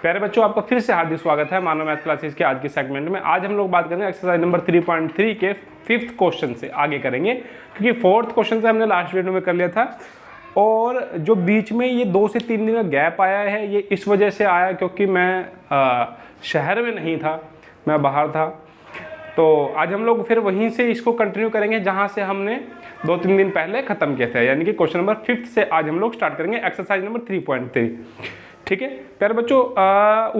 प्यारे बच्चों, आपका फिर से हार्दिक स्वागत है मानव मैथ क्लासेस के आज के सेगमेंट में। आज हम लोग बात करेंगे एक्सरसाइज नंबर 3.3 के 5th क्वेश्चन से आगे करेंगे, क्योंकि 4th क्वेश्चन से हमने लास्ट वीडियो में कर लिया था और जो बीच में ये 2 से 3 दिन का गैप आया है ये इस वजह से आया क्योंकि मैं शहर में नहीं था, मैं बाहर था। तो आज हम लोग फिर वहीं से इसको कंटिन्यू करेंगे जहाँ से हमने 2-3 दिन पहले ख़त्म किया था, यानी कि क्वेश्चन नंबर 5th से आज हम लोग स्टार्ट करेंगे एक्सरसाइज नंबर 3.3। ठीक है प्यारे बच्चों,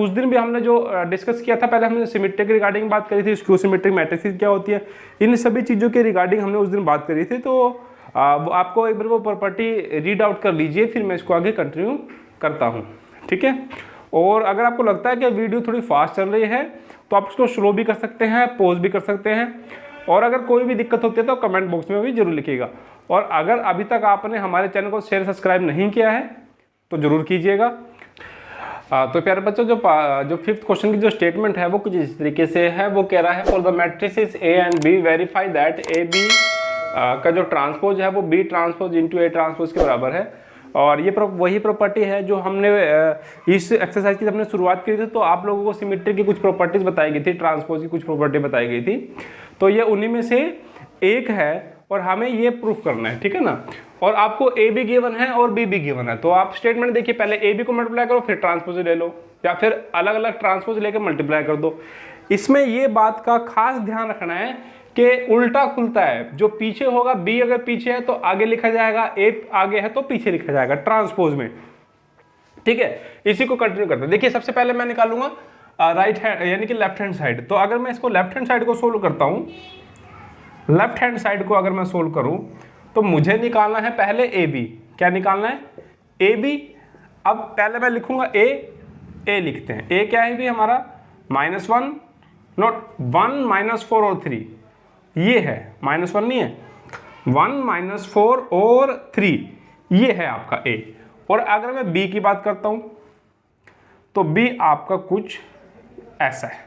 उस दिन भी हमने जो डिस्कस किया था, पहले हमने सिमेट्री के रिगार्डिंग बात करी थी, स्क्यू सिमेट्रिक मैट्रिसेस क्या होती है, इन सभी चीज़ों के रिगार्डिंग हमने उस दिन बात करी थी। तो आपको एक बार वो प्रॉपर्टी रीड आउट कर लीजिए, फिर मैं इसको आगे कंटिन्यू करता हूँ। ठीक है, और अगर आपको लगता है कि वीडियो थोड़ी फास्ट चल रही है तो आप उसको स्लो भी कर सकते हैं, पॉज भी कर सकते हैं, और अगर कोई भी दिक्कत होती है तो कमेंट बॉक्स में भी जरूर लिखिएगा। और अगर अभी तक आपने हमारे चैनल को शेयर सब्सक्राइब नहीं किया है तो जरूर कीजिएगा। तो प्यारे बच्चों, जो 5th क्वेश्चन की जो स्टेटमेंट है वो कुछ इस तरीके से है। वो कह रहा है for the matrices A and B verify that A B का जो ट्रांसपोज है वो B transpose into A transpose के बराबर है। और ये वही प्रॉपर्टी है जो हमने इस एक्सरसाइज की हमने शुरुआत की थी, तो आप लोगों को सिमेट्री की कुछ प्रॉपर्टीज बताई गई थी, ट्रांसपोज की कुछ प्रॉपर्टी बताई गई थी, तो ये उन्हीं में से एक है और हमें ये प्रूफ करना है। ठीक है ना, और आपको ए भी गिवन है और बी भी गिवन है, तो आप स्टेटमेंट देखिए, पहले ए बी को मल्टीप्लाई करो फिर ट्रांसपोज ले लो, या फिर अलग अलग ट्रांसपोज लेकर मल्टीप्लाई कर दो। इसमें ये बात का खास ध्यान रखना है कि उल्टा खुलता है, जो पीछे होगा बी अगर पीछे है तो आगे लिखा जाएगा, ए आगे है तो पीछे लिखा जाएगा ट्रांसपोज में। ठीक है, इसी को कंटिन्यू करते हैं। देखिए सबसे पहले मैं निकालूंगा राइट हैंड यानी कि लेफ्ट हैंड साइड। तो अगर मैं इसको लेफ्ट हैंड साइड को सोल्व करता हूं, लेफ्ट हैंड साइड को अगर मैं सोल्व करूं तो मुझे निकालना है पहले ए बी। क्या निकालना है? A B. अब पहले मैं लिखूंगा ए लिखते हैं। ए क्या है भी हमारा -1 नॉट 1 -4 और 3, ये है -1 नहीं है, 1 -4 और 3 ये है आपका ए। और अगर मैं बी की बात करता हूं तो बी आपका कुछ ऐसा है,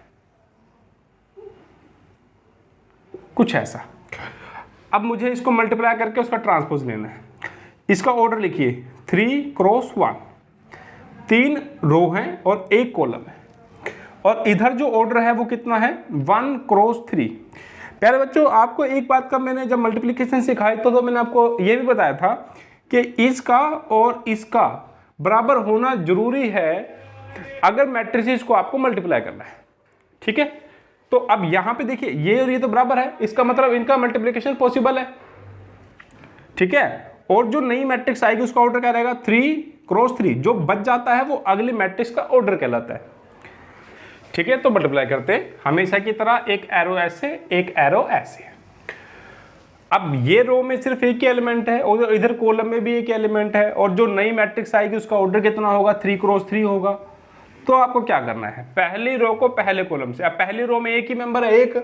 कुछ ऐसा। अब मुझे इसको मल्टीप्लाई करके उसका ट्रांसपोज लेना है। इसका ऑर्डर लिखिए 3 क्रॉस 1, 3 रो हैं और 1 कॉलम है, और इधर जो ऑर्डर है वो कितना है 1 क्रॉस 3। प्यारे बच्चों, आपको एक बात का मैंने जब मल्टीप्लिकेशन सिखाई तो मैंने आपको ये भी बताया था कि इसका और इसका बराबर होना जरूरी है अगर मैट्रिसेस को आपको मल्टीप्लाई करना है। ठीक है, तो अब यहां पे देखिए ये और ये तो बराबर है, इसका मतलब इनका मल्टीप्लिकेशन पॉसिबल है। ठीक है, और जो नई मैट्रिक्स आएगी उसका ऑर्डर क्या रहेगा 3 क्रॉस 3, जो बच जाता है वो अगली मैट्रिक्स का ऑर्डर कहलाता है। ठीक है, तो मल्टीप्लाई करते हमेशा की तरह एक एरो ऐसे एक एरो ऐसे। अब ये रो में सिर्फ एक ही एलिमेंट है और इधर कॉलम में भी एक एलिमेंट है, और जो नई मैट्रिक्स आएगी उसका ऑर्डर कितना होगा 3 क्रॉस 3 होगा। तो आपको क्या करना है, पहली रो को पहले कॉलम से, अब पहली रो में एक ही मेंबर है 1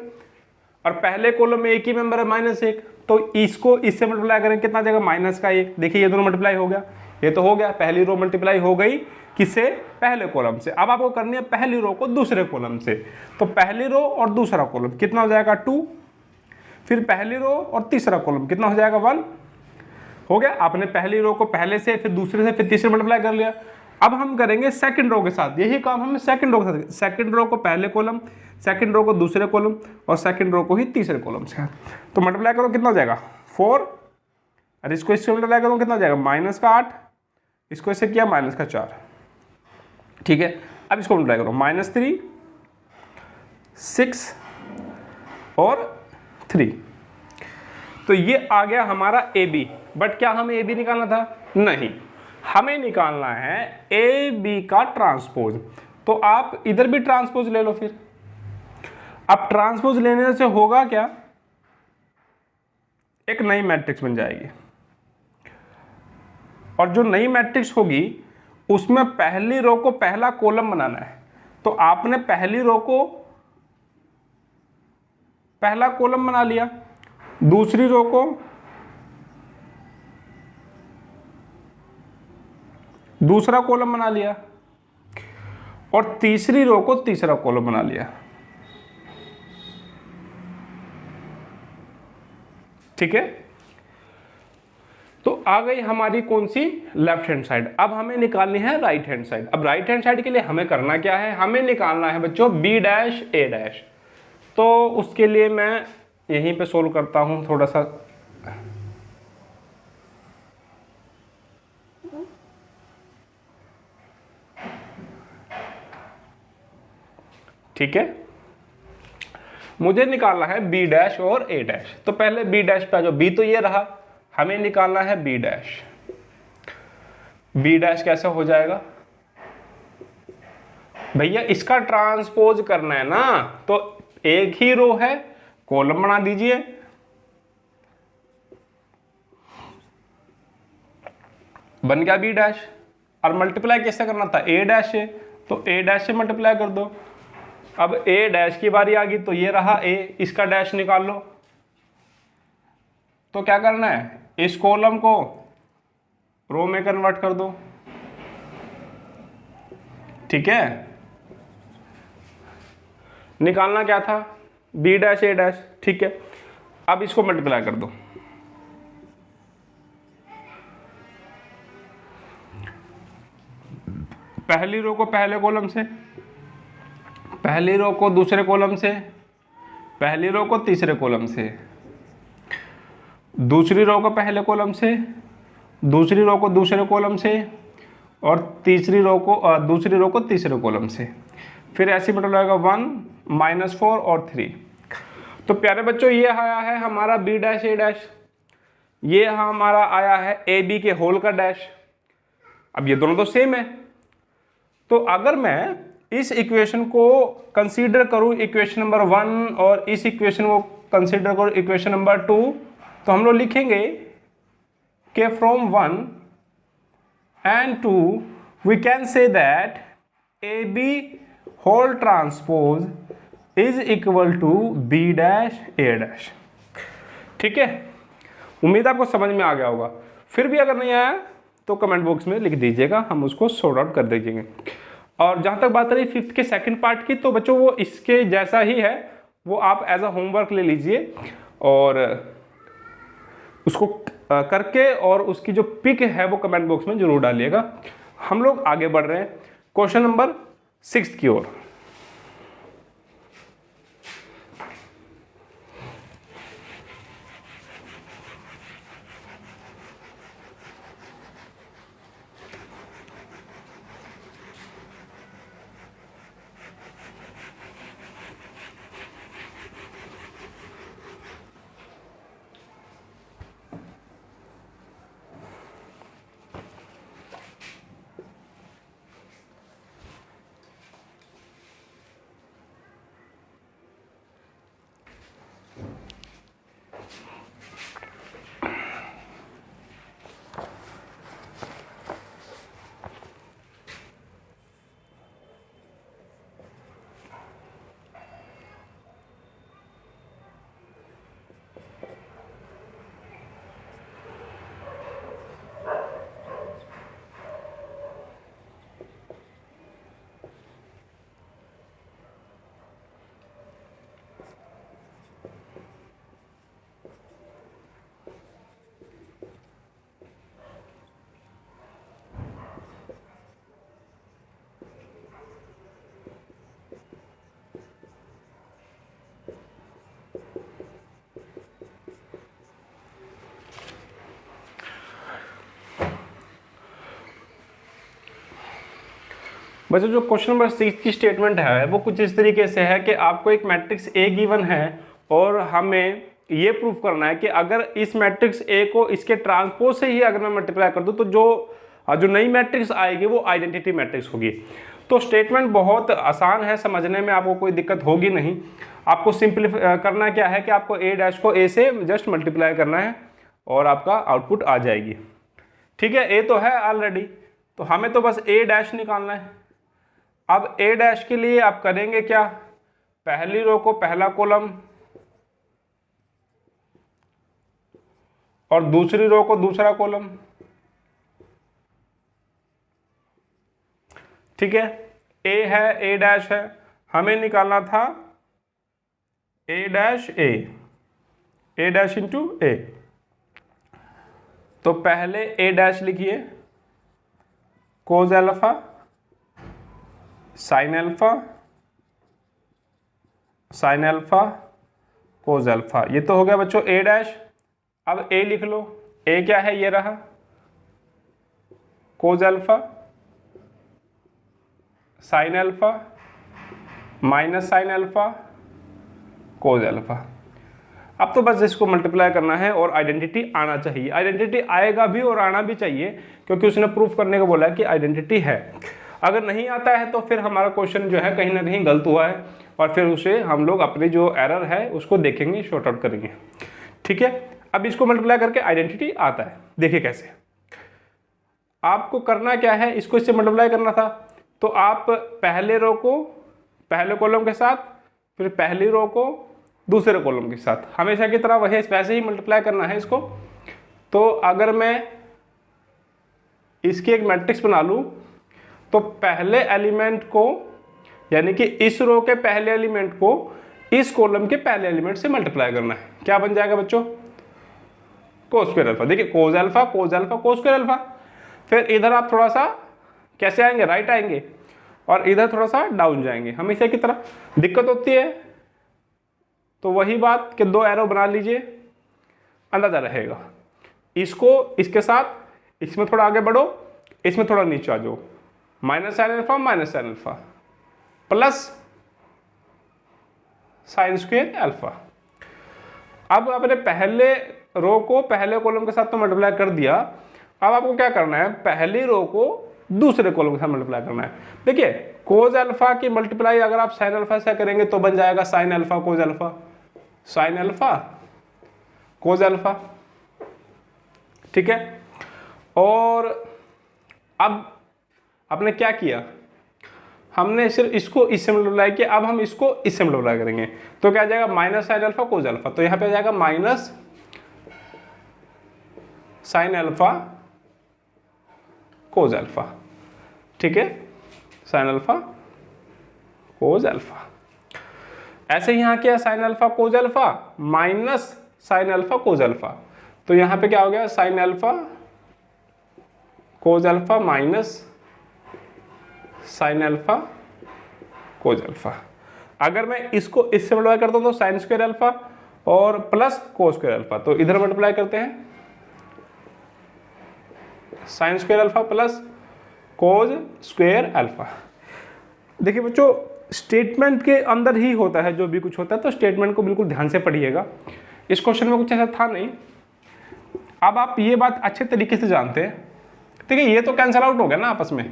और पहले कॉलम में एक ही मेंबर है -1, तो इसको इससे मल्टीप्लाई करें कितना जाएगा -1। देखिए ये दोनों मल्टीप्लाई हो गया, ये तो हो गया, पहली रो मल्टीप्लाई हो गई किससे, पहले कॉलम से। अब आपको करनी है पहली रो को दूसरे कॉलम से, तो पहली रो और दूसरा कॉलम कितना हो जाएगा 2, फिर पहली रो और तीसरा कॉलम कितना हो जाएगा 1। हो गया, आपने पहली रो को पहले से फिर दूसरे से फिर तीसरे मल्टीप्लाई कर लिया। अब हम करेंगे सेकंड रो के साथ, यही काम हमें सेकंड रो के साथ, सेकंड रो को पहले कॉलम, सेकंड रो को दूसरे कॉलम और सेकंड रो को ही तीसरे कॉलम से। तो मल्टीप्लाई करो कितना हो जाएगा 4, और इसको इससे मल्टीप्लाई करो कितना हो जाएगा -8, इसको इससे किया -4। ठीक है, अब इसको मल्टीप्लाई करो -3, 6 और 3, तो ये आ गया हमारा ए बी। बट क्या हमें ए बी निकालना था? नहीं, हमें निकालना है ए बी का ट्रांसपोज। तो आप इधर भी ट्रांसपोज ले लो। फिर अब ट्रांसपोज लेने से होगा क्या, एक नई मैट्रिक्स बन जाएगी, और जो नई मैट्रिक्स होगी उसमें पहली रो को पहला कॉलम बनाना है। तो आपने पहली रो को पहला कॉलम बना लिया, दूसरी रो को दूसरा कॉलम बना लिया, और तीसरी रो को तीसरा कॉलम बना लिया। ठीक है, तो आ गई हमारी कौन सी, लेफ्ट हैंड साइड। अब हमें निकालनी है राइट हैंड साइड। अब राइट हैंड साइड के लिए हमें करना क्या है, हमें निकालना है बच्चों बी डैश ए डैश। तो उसके लिए मैं यहीं पे सोल्व करता हूं थोड़ा सा। ठीक है, मुझे निकालना है बी डैश और ए डैश। तो पहले बी डैश पे आ जाओ, बी तो ये रहा, हमें निकालना है बी डैश। बी डैश कैसे हो जाएगा भैया, इसका ट्रांसपोज करना है ना, तो एक ही रो है, कॉलम बना दीजिए। बन गया बी डैश। और मल्टीप्लाई कैसे करना था, ए डैश से, तो ए डैश से मल्टीप्लाई कर दो। अब ए डैश की बारी आ गई, तो ये रहा ए, इसका डैश निकाल लो। तो क्या करना है, इस कॉलम को रो में कन्वर्ट कर दो। ठीक है, निकालना क्या था, बी डैश ए डैश। ठीक है, अब इसको मल्टीप्लाई कर दो। पहली रो को पहले कॉलम से, पहली रो को दूसरे कॉलम से, पहली रो को तीसरे कॉलम से, दूसरी रो को पहले कॉलम से, दूसरी रो को दूसरे कॉलम से, और तीसरी रो को दूसरी रो को तीसरे कॉलम से। फिर ऐसे मल्टीप्लाई होगा 1 -4 और 3। तो प्यारे बच्चों ये आया है हमारा बी डैश ए डैश, ये हमारा आया है ए बी के होल का डैश। अब ये दोनों तो सेम है, तो अगर मैं इस इक्वेशन को कंसीडर करूं इक्वेशन नंबर 1 और इस इक्वेशन को कंसीडर करूं इक्वेशन नंबर 2, तो हम लोग लिखेंगे कि from 1 and 2 we can say that AB whole transpose is equal to B dash A dash। ठीक है, उम्मीद आपको समझ में आ गया होगा। फिर भी अगर नहीं आया तो कमेंट बॉक्स में लिख दीजिएगा, हम उसको सॉर्ट आउट कर देंगे। और जहाँ तक बात रही फिफ्थ के सेकंड पार्ट की, तो बच्चों वो इसके जैसा ही है, वो आप एज अ होमवर्क ले लीजिए और उसको करके और उसकी जो पिक है वो कमेंट बॉक्स में जरूर डालिएगा। हम लोग आगे बढ़ रहे हैं क्वेश्चन नंबर 6 की ओर। बच्चों जो क्वेश्चन नंबर 6 की स्टेटमेंट है वो कुछ इस तरीके से है कि आपको एक मैट्रिक्स ए गिवन है और हमें ये प्रूफ करना है कि अगर इस मैट्रिक्स ए को इसके ट्रांसपोज से ही अगर मैं मल्टीप्लाई कर दूं तो जो नई मैट्रिक्स आएगी वो आइडेंटिटी मैट्रिक्स होगी। तो स्टेटमेंट बहुत आसान है, समझने में आपको कोई दिक्कत होगी नहीं। आपको सिंपलीफाई करना क्या है कि आपको ए डैश को ए से जस्ट मल्टीप्लाई करना है और आपका आउटपुट आ जाएगी। ठीक है, ए तो है ऑलरेडी, तो हमें तो बस ए डैश निकालना है। अब ए डैश के लिए आप करेंगे क्या, पहली रो को पहला कॉलम और दूसरी रो को दूसरा कॉलम। ठीक है, ए है, ए डैश है, हमें निकालना था A dash A, A dash into A. तो पहले ए डैश लिखिए, cos alpha sine alpha sine alpha cos alpha, ये तो हो गया बच्चों ए डैश। अब ए लिख लो, ए क्या है, ये रहा cos alpha sine alpha minus sine alpha cos alpha. अब तो बस इसको मल्टीप्लाई करना है और आइडेंटिटी आना चाहिए। आइडेंटिटी आएगा भी और आना भी चाहिए, क्योंकि उसने प्रूफ करने को बोला है कि आइडेंटिटी है। अगर नहीं आता है तो फिर हमारा क्वेश्चन जो है कहीं ना कहीं गलत हुआ है, और फिर उसे हम लोग अपनी जो एरर है उसको देखेंगे, शॉर्ट आउट करेंगे। ठीक है, अब इसको मल्टीप्लाई करके आइडेंटिटी आता है। देखिए कैसे, आपको करना क्या है, इसको इससे मल्टीप्लाई करना था, तो आप पहले रो को पहले कॉलम के साथ, फिर पहली रो को दूसरे कॉलम के साथ, हमेशा की तरह वही वैसे ही मल्टीप्लाई करना है इसको। तो अगर मैं इसकी एक मैट्रिक्स बना लूँ, तो पहले एलिमेंट को, यानी कि इस रो के पहले एलिमेंट को इस कॉलम के पहले एलिमेंट से मल्टीप्लाई करना है। क्या बन जाएगा बच्चों, कोस स्क्वायर अल्फा। देखिए कोज alpha cos alpha cos square alpha. फिर इधर आप थोड़ा सा कैसे आएंगे, राइट आएंगे, और इधर थोड़ा सा डाउन जाएंगे, हमेशा की तरह। दिक्कत होती है तो वही बात कि दो एरो बना लीजिए, अंदाजा रहेगा। इसको इसके साथ, इसमें थोड़ा आगे बढ़ो, इसमें थोड़ा नीचे आ जाओ, minus sine alpha plus sine square alpha. अब आपने पहले रो को पहले कॉलम के साथ तो मल्टीप्लाई कर दिया, अब आपको क्या करना है, पहली रो को दूसरे कॉलम के साथ मल्टीप्लाई करना है। देखिए कोज अल्फा की मल्टीप्लाई अगर आप साइन अल्फा से करेंगे तो बन जाएगा sign alpha cos alpha, sine alpha cos alpha. ठीक है, और अब आपने क्या किया, हमने सिर्फ इसको इससे मल्टीप्लाई किया, अब हम इसको इससे मल्टीप्लाई करेंगे, तो क्या आ जाएगा, minus sine alpha cos alpha. तो यहाँ पे आ जाएगा minus sine alpha cos alpha. ठीक है, साइन अल्फा कोज अल्फा। ऐसे यहाँ क्या, sign alpha cos alpha minus sine alpha cos alpha. तो यहाँ पे क्या हो गया, sign alpha cos alpha minus sine alpha cos alpha. अगर मैं इसको इससे मल्टीप्लाई करता हूँ तो साइन स्क्वायर अल्फा और प्लस कोस स्क्वायर अल्फा, तो इधर मल्टीप्लाई करते हैं, sine square alpha plus cos square alpha. देखिए बच्चों, स्टेटमेंट के अंदर ही होता है जो भी कुछ होता है, तो स्टेटमेंट को बिल्कुल ध्यान से पढ़िएगा। इस क्वेश्चन में कुछ ऐसा था नहीं। अब आप ये बात अच्छे तरीके से जानते हैं। ठीक है, ये तो कैंसिल आउट हो गया ना आपस में,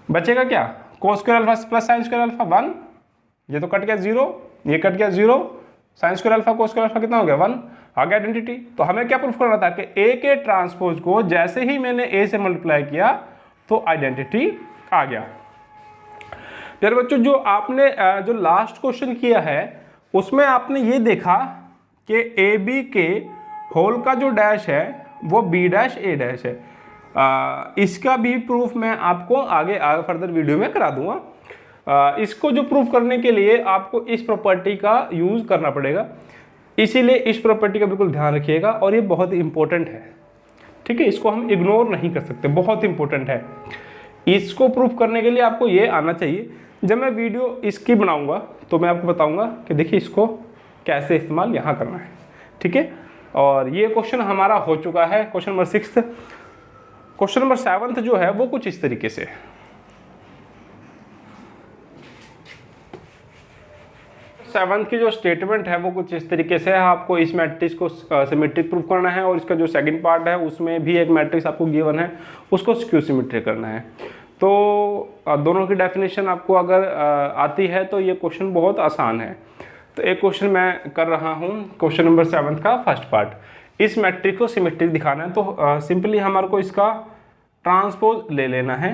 बचेगा क्या, cos square alpha plus sine square alpha 1, ये तो कट गया 0, ये कट गया 0, sine square alpha cos square alpha कितना हो गया 1, आ गया आइडेंटिटी। तो हमें क्या प्रूफ करना था कि ए के ट्रांसपोज को जैसे ही मैंने ए से मल्टीप्लाई किया तो आइडेंटिटी आ गया। फिर बच्चों जो आपने जो लास्ट क्वेश्चन किया है उसमें आपने ये देखा कि ए बी के होल का जो डैश है वो बी डैश ए डैश है। इसका भी प्रूफ मैं आपको आगे फर्दर वीडियो में करा दूंगा। इसको जो प्रूफ करने के लिए आपको इस प्रॉपर्टी का यूज़ करना पड़ेगा, इसीलिए इस प्रॉपर्टी का बिल्कुल ध्यान रखिएगा और ये बहुत इंपॉर्टेंट है। ठीक है, इसको हम इग्नोर नहीं कर सकते, बहुत इंपॉर्टेंट है। इसको प्रूफ करने के लिए आपको ये आना चाहिए। जब मैं वीडियो इसकी बनाऊंगा तो मैं आपको बताऊंगा कि देखिए इसको कैसे इस्तेमाल यहाँ करना है। ठीक है, और ये क्वेश्चन हमारा हो चुका है, क्वेश्चन नंबर 6। क्वेश्चन नंबर 7 जो है वो कुछ इस तरीके से है। 7 की जो स्टेटमेंट है वो कुछ इस तरीके से है। आपको इस मैट्रिक्स को सिमेट्रिक प्रूफ करना है और इसका जो सेकंड पार्ट है उसमें भी एक मैट्रिक्स आपको गिवन है, उसको स्क्यू सिमेट्रिक करना है। तो दोनों की डेफिनेशन आपको अगर आती है तो ये क्वेश्चन बहुत आसान है। तो एक क्वेश्चन मैं कर रहा हूँ, क्वेश्चन नंबर 7 का फर्स्ट पार्ट। इस मैट्रिक्स को सिमेट्रिक दिखाना है तो सिंपली हमारे को इसका ट्रांसपोज ले लेना है।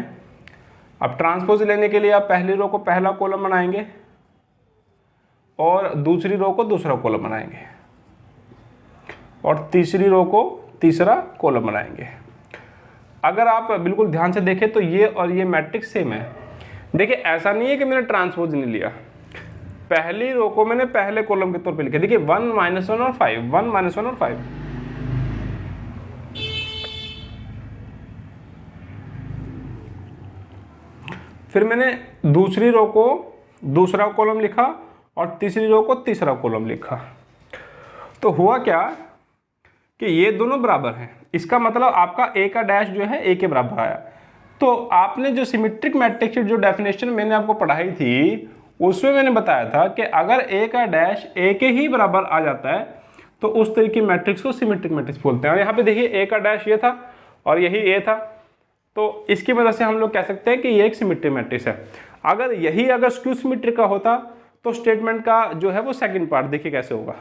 अब ट्रांसपोज लेने के लिए आप पहली रो को पहला कॉलम बनाएंगे और दूसरी रो को दूसरा कॉलम बनाएंगे और तीसरी रो को तीसरा कॉलम बनाएंगे। अगर आप बिल्कुल ध्यान से देखें तो ये और ये मैट्रिक्स सेम है। देखिए ऐसा नहीं है कि मैंने ट्रांसपोज नहीं लिया, पहली रो को मैंने पहले कॉलम के तौर पे लिखा। देखिए 1 -1 और 5, 1 -1 और 5। फिर मैंने दूसरी रो को दूसरा कॉलम लिखा और तीसरी रो को तीसरा कॉलम लिखा। तो हुआ क्या कि ये दोनों बराबर हैं, इसका मतलब आपका ए का डैश जो है ए के बराबर आया। तो आपने जो सिमेट्रिक मैट्रिक्स की जो डेफिनेशन मैंने आपको पढ़ाई थी उसमें मैंने बताया था कि अगर ए का डैश ए के ही बराबर आ जाता है तो उस तरह की मैट्रिक्स को सिमेट्रिक मैट्रिक्स बोलते हैं। और यहाँ पे देखिए ए का डैश ये था और यही ए था, तो इसकी वजह से हम लोग कह सकते हैं कि ये एक सिमेट्रिक मैट्रिक्स है। अगर यही अगर स्क्यू सिमेट्रिक का होता तो स्टेटमेंट का जो है वो सेकंड पार्ट देखिए कैसे होगा।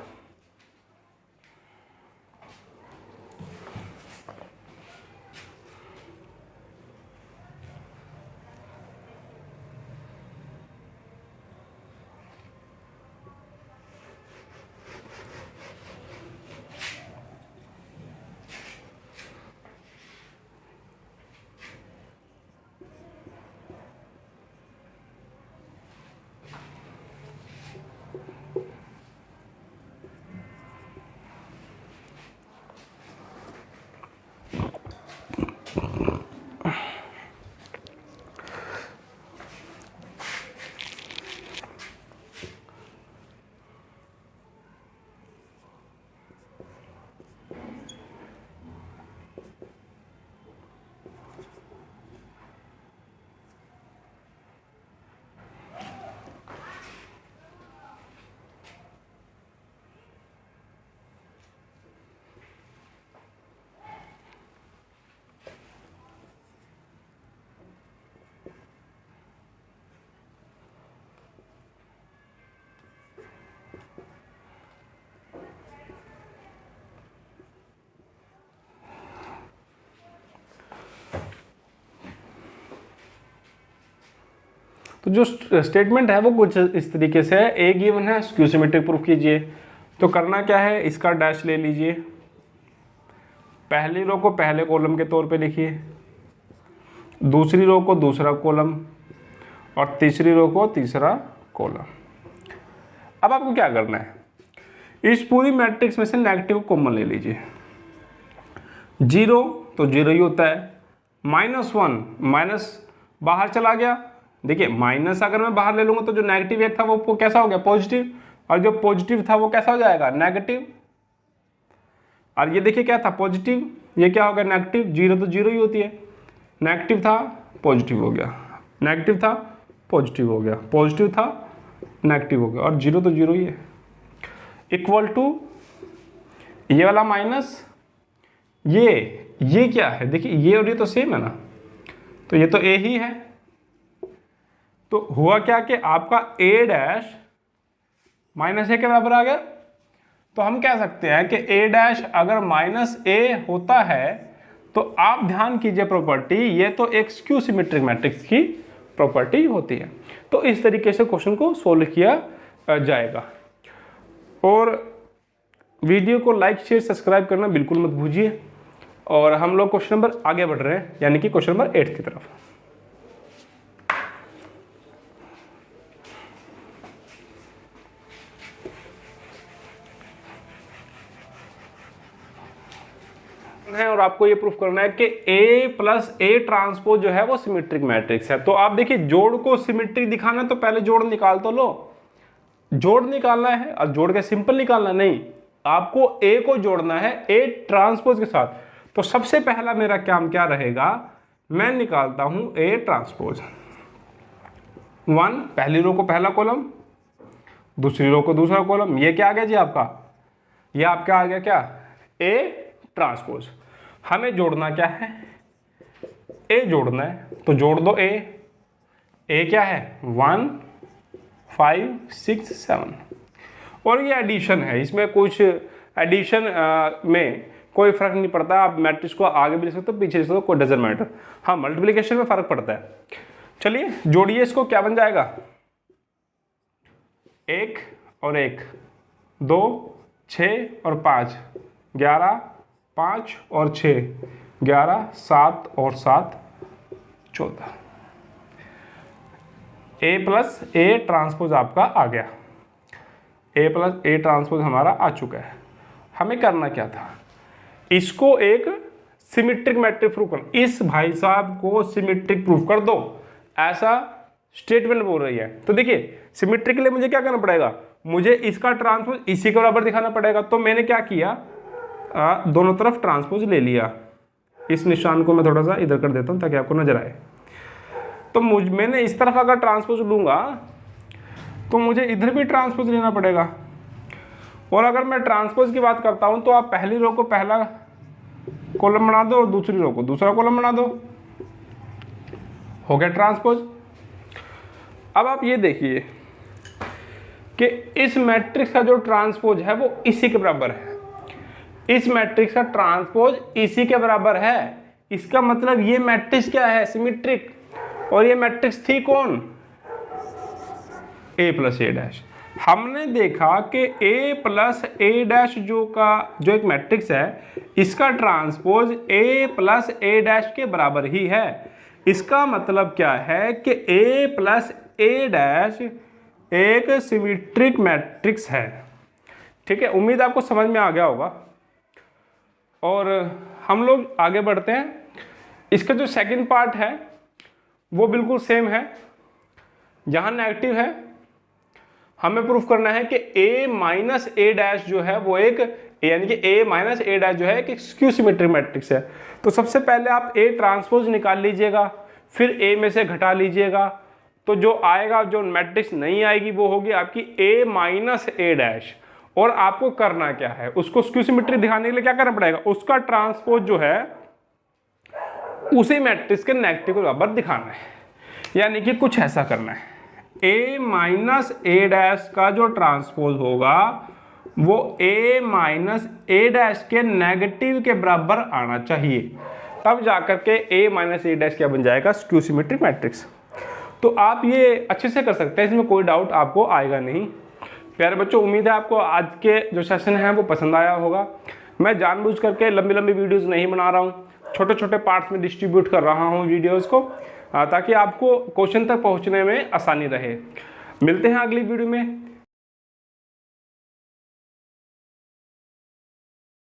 तो जो स्टेटमेंट है वो कुछ इस तरीके से है, ए गिवन है, स्क्यू सिमेट्रिक प्रूफ कीजिए। तो करना क्या है, इसका डैश ले लीजिए, पहली रो को पहले कॉलम के तौर पे लिखिए, दूसरी रो को दूसरा कॉलम और तीसरी रो को तीसरा कॉलम। अब आपको क्या करना है, इस पूरी मैट्रिक्स में से नेगेटिव कॉमन ले लीजिए। 0 तो 0 ही होता है, -1 माइनस बाहर चला गया। देखिए माइनस अगर मैं बाहर ले लूँगा तो जो नेगेटिव एक था वो कैसा हो गया, पॉजिटिव, और जो पॉजिटिव था वो कैसा हो जाएगा, नेगेटिव। और ये देखिए क्या था, पॉजिटिव, ये क्या हो गया, नेगेटिव। 0 तो 0 ही होती है, नेगेटिव था पॉजिटिव हो गया, नेगेटिव था पॉजिटिव हो गया, पॉजिटिव था नेगेटिव हो गया, और 0 तो 0 ही है। इक्वल टू ये वाला माइनस ये क्या है, देखिए ये और ये तो सेम है ना, तो ये तो ए ही है। तो हुआ क्या कि आपका ए डैश -a के बराबर आ गया। तो हम कह सकते हैं कि ए डैश अगर -a होता है तो आप ध्यान कीजिए प्रॉपर्टी, ये तो एक स्क्यू सिमेट्रिक मैट्रिक्स की प्रॉपर्टी होती है। तो इस तरीके से क्वेश्चन को सोल्व किया जाएगा। और वीडियो को लाइक शेयर सब्सक्राइब करना बिल्कुल मत भूलिए। और हम लोग क्वेश्चन नंबर आगे बढ़ रहे हैं, यानी कि क्वेश्चन नंबर 8 की तरफ। है और आपको ये प्रूफ करना है कि A प्लस A ट्रांसपोज जो है वो सिमेट्रिक मैट्रिक्स है। तो आप देखिए जोड़ को सिमेट्रिक दिखाना है तो पहले जोड़ निकाल तो लो, जोड़ निकालना है और जोड़ के सिंपल निकालना नहीं, आपको A को जोड़ना है A ट्रांसपोज के साथ। तो सबसे पहला मेरा काम क्या रहेगा, मैं निकालता हूं A ट्रांसपोज 1, पहली रो को पहला कॉलम, दूसरी रो को दूसरा कॉलम। ये क्या आ गया जी आपका, ये आपका आ गया क्या, A ट्रांसपोज। हमें जोड़ना क्या है, ए जोड़ना है, तो जोड़ दो ए क्या है 1 5 6 7। और ये एडिशन है, इसमें कुछ एडिशन में कोई फर्क नहीं पड़ता, आप मैट्रिक्स को आगे भी लिख सकते हो पीछे लिख सकते हो, कोई डजंट मैटर। हाँ मल्टीप्लिकेशन में फर्क पड़ता है। चलिए जोड़िए इसको, क्या बन जाएगा, 1 और 1 2 6 और 5 11 5 और 6 11 7 और 7 14। A प्लस A ट्रांसपोज आपका आ गया, A प्लस A ट्रांसपोज हमारा आ चुका है। हमें करना क्या था, इसको एक सिमेट्रिक मैट्रिक प्रूफ करना। इस भाई साहब को सिमेट्रिक प्रूफ कर दो, ऐसा स्टेटमेंट बोल रही है। तो देखिए सिमेट्री के लिए मुझे क्या करना पड़ेगा, मुझे इसका ट्रांसपोज इसी के बराबर दिखाना पड़ेगा। तो मैंने क्या किया, दोनों तरफ ट्रांसपोज ले लिया। इस निशान को मैं थोड़ा सा इधर कर देता हूँ ताकि आपको नजर आए। तो मैंने इस तरफ अगर ट्रांसपोज लूँगा तो मुझे इधर भी ट्रांसपोज लेना पड़ेगा। और अगर मैं ट्रांसपोज की बात करता हूँ तो आप पहली रो को पहला कॉलम बना दो और दूसरी रो को दूसरा कॉलम बना दो, हो गया ट्रांसपोज। अब आप ये देखिए कि इस मैट्रिक्स का जो ट्रांसपोज है वो इसी के बराबर है। इस मैट्रिक्स का ट्रांसपोज इसी के बराबर है। इसका मतलब ये मैट्रिक्स क्या है, सिमेट्रिक। और ये मैट्रिक्स थी कौन, a प्लस ए डैश। हमने देखा कि a प्लस ए डैश जो एक मैट्रिक्स है, इसका transpose a plus A dash के बराबर ही है। इसका मतलब क्या है कि a प्लस ए डैश एक सिमेट्रिक मैट्रिक्स है। ठीक है, उम्मीद आपको समझ में आ गया होगा। और हम लोग आगे बढ़ते हैं। इसका जो सेकंड पार्ट है वो बिल्कुल सेम है। जहाँ नेगेटिव है हमें प्रूफ करना है कि a माइनस ए डैश जो है वो एक, यानी कि a माइनस ए डैश जो है एक स्क्यू सिमेट्रिक मैट्रिक्स है। तो सबसे पहले आप a ट्रांसपोज निकाल लीजिएगा, फिर a में से घटा लीजिएगा। तो जो आएगा, जो मैट्रिक्स नहीं आएगी वो होगी आपकी a माइनस ए डैश। और आपको करना क्या है, उसको स्क्यू सिमेट्री दिखाने के लिए क्या करना पड़ेगा, उसका ट्रांसपोज जो है उसी मैट्रिक्स के नेगेटिव के बराबर दिखाना है। यानी कि कुछ ऐसा करना है, a माइनस ए डैश का जो ट्रांसपोज होगा वो a माइनस ए डैश के नेगेटिव के बराबर आना चाहिए। तब जाकर के a माइनस ए डैश क्या बन जाएगा, स्क्यू सिमेट्रिक मैट्रिक्स। तो आप ये अच्छे से कर सकते हैं, इसमें कोई डाउट आपको आएगा नहीं। प्यारे बच्चों, उम्मीद है आपको आज के जो सेशन है वो पसंद आया होगा। मैं जानबूझ करके लंबी लंबी वीडियोस नहीं बना रहा हूँ, छोटे छोटे पार्ट्स में डिस्ट्रीब्यूट कर रहा हूँ वीडियोस को, ताकि आपको क्वेश्चन तक पहुँचने में आसानी रहे। मिलते हैं अगली वीडियो में।